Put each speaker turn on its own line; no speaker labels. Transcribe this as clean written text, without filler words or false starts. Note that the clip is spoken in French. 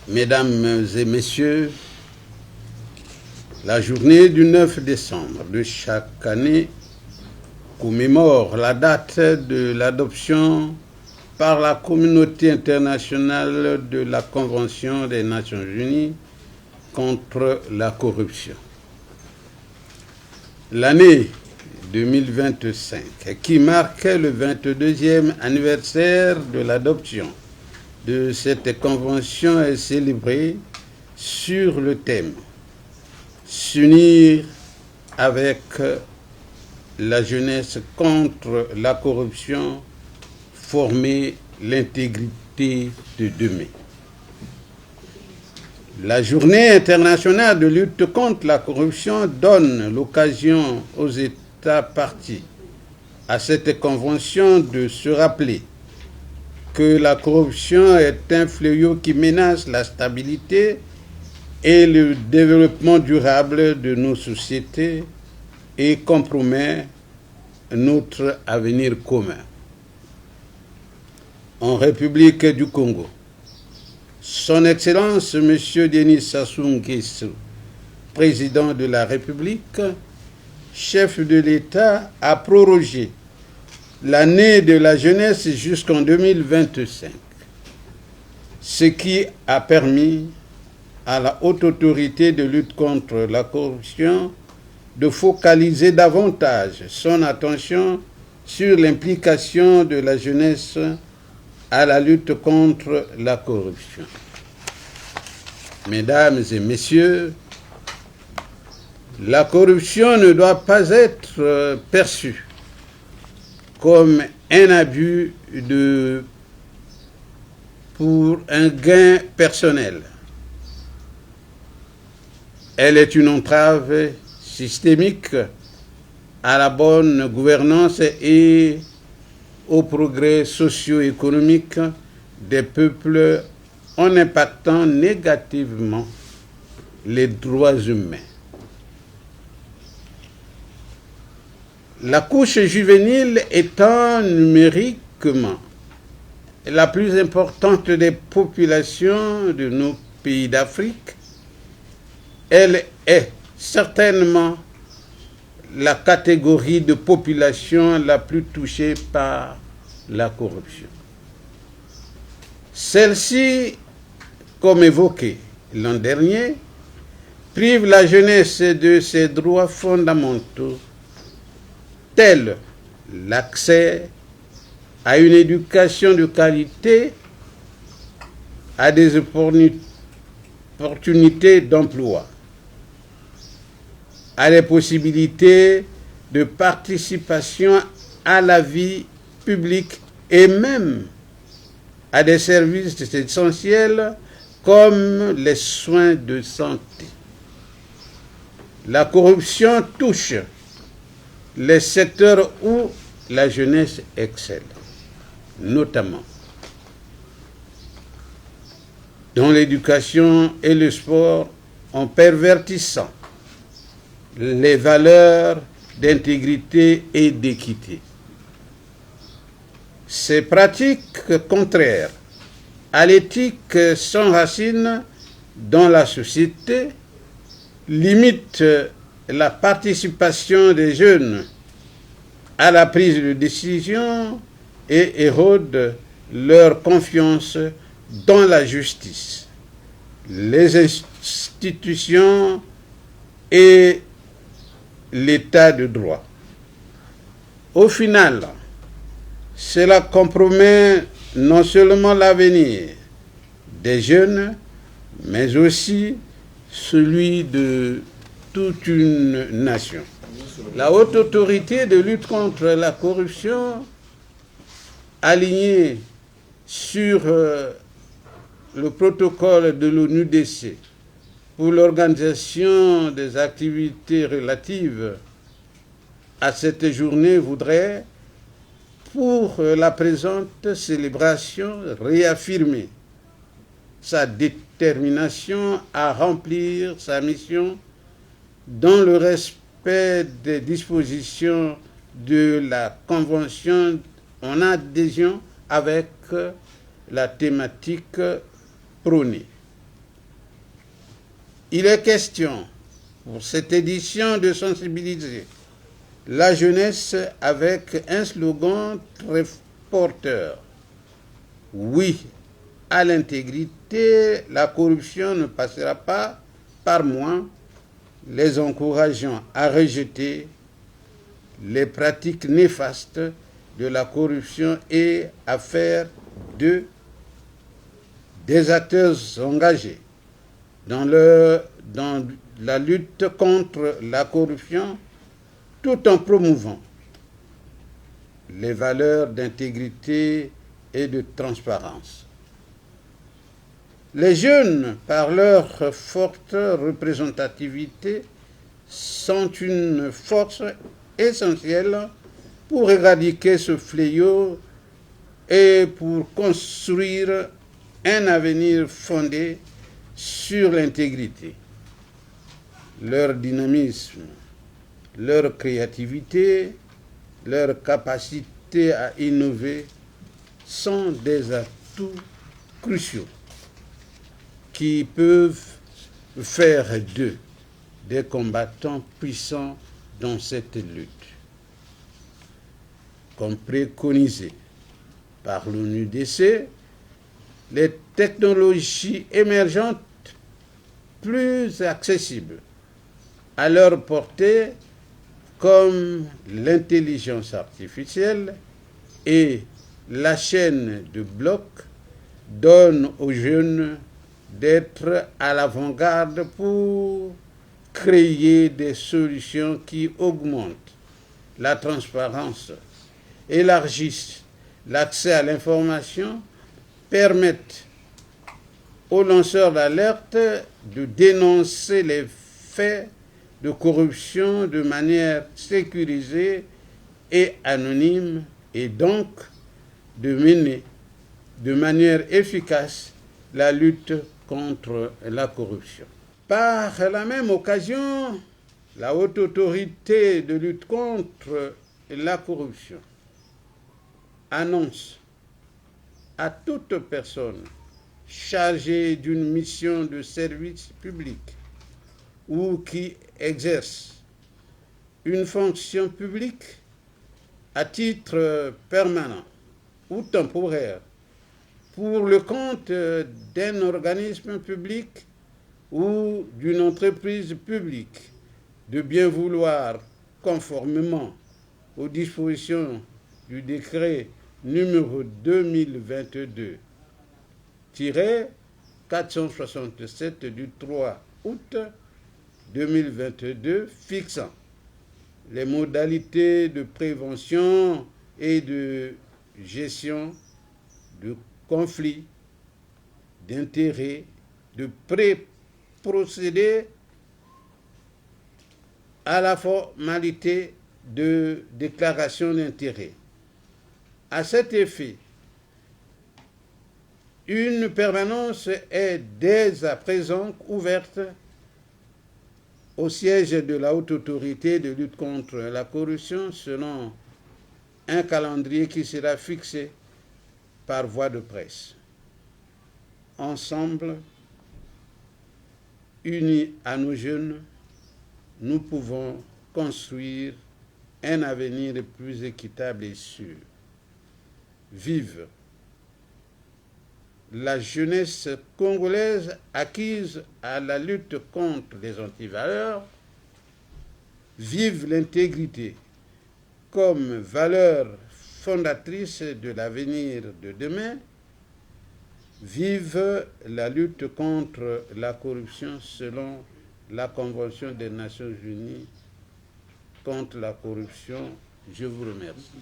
Mesdames et messieurs, la journée du 9 décembre de chaque année commémore la date de l'adoption par la communauté internationale de la Convention des Nations Unies contre la corruption. L'année 2025, qui marque le 22e anniversaire de l'adoption de cette convention, est célébrée sur le thème « S'unir avec la jeunesse contre la corruption, former l'intégrité de demain ». La Journée internationale de lutte contre la corruption donne l'occasion aux États partis à cette convention de se rappeler que la corruption est un fléau qui menace la stabilité et le développement durable de nos sociétés et compromet notre avenir commun. En République du Congo, Son Excellence M. Denis Sassou Nguesso, président de la République, chef de l'État, a prorogé l'année de la jeunesse jusqu'en 2025, ce qui a permis à la haute autorité de lutte contre la corruption de focaliser davantage son attention sur l'implication de la jeunesse à la lutte contre la corruption. Mesdames et messieurs, la corruption ne doit pas être perçue comme un abus pour un gain personnel. Elle est une entrave systémique à la bonne gouvernance et au progrès socio-économique des peuples en impactant négativement les droits humains. La couche juvénile étant numériquement la plus importante des populations de nos pays d'Afrique, elle est certainement la catégorie de population la plus touchée par la corruption. Celle-ci, comme évoqué l'an dernier, prive la jeunesse de ses droits fondamentaux tels l'accès à une éducation de qualité, à des opportunités d'emploi, à des possibilités de participation à la vie publique et même à des services essentiels comme les soins de santé. La corruption touche les secteurs où la jeunesse excelle, notamment dans l'éducation et le sport, en pervertissant les valeurs d'intégrité et d'équité. Ces pratiques contraires à l'éthique sans racine dans la société limitent la participation des jeunes à la prise de décision et érodent leur confiance dans la justice, les institutions et l'état de droit. Au final, cela compromet non seulement l'avenir des jeunes, mais aussi celui de toute une nation. La haute autorité de lutte contre la corruption, alignée sur le protocole de l'ONUDC pour l'organisation des activités relatives à cette journée, voudrait, pour la présente célébration, réaffirmer sa détermination à remplir sa mission dans le respect des dispositions de la Convention en adhésion avec la thématique prônée. Il est question pour cette édition de sensibiliser la jeunesse avec un slogan très porteur. Oui à l'intégrité, la corruption ne passera pas par moi, les encourageant à rejeter les pratiques néfastes de la corruption et à faire d'eux des acteurs engagés dans la lutte contre la corruption, tout en promouvant les valeurs d'intégrité et de transparence. Les jeunes, par leur forte représentativité, sont une force essentielle pour éradiquer ce fléau et pour construire un avenir fondé sur l'intégrité. Leur dynamisme, leur créativité, leur capacité à innover sont des atouts cruciaux qui peuvent faire d'eux des combattants puissants dans cette lutte. Comme préconisé par l'ONUDC, les technologies émergentes plus accessibles à leur portée, comme l'intelligence artificielle et la chaîne de blocs, donnent aux jeunes d'être à l'avant-garde pour créer des solutions qui augmentent la transparence, élargissent l'accès à l'information, permettent aux lanceurs d'alerte de dénoncer les faits de corruption de manière sécurisée et anonyme et donc de mener de manière efficace la lutte contre la corruption. Par la même occasion, la Haute Autorité de lutte contre la corruption annonce à toute personne chargée d'une mission de service public ou qui exerce une fonction publique à titre permanent ou temporaire pour le compte d'un organisme public ou d'une entreprise publique de bien vouloir, conformément aux dispositions du décret numéro 2022-467 du 3 août 2022 fixant les modalités de prévention et de gestion de conflits d'intérêts, de procéder à la formalité de déclaration d'intérêt. À cet effet, une permanence est dès à présent ouverte au siège de la Haute Autorité de lutte contre la corruption selon un calendrier qui sera fixé par voie de presse. Ensemble, unis à nos jeunes, nous pouvons construire un avenir plus équitable et sûr. Vive la jeunesse congolaise acquise à la lutte contre les antivaleurs. Vive l'intégrité comme valeur fondatrice de l'avenir de demain. Vive la lutte contre la corruption selon la Convention des Nations Unies contre la corruption. Je vous remercie.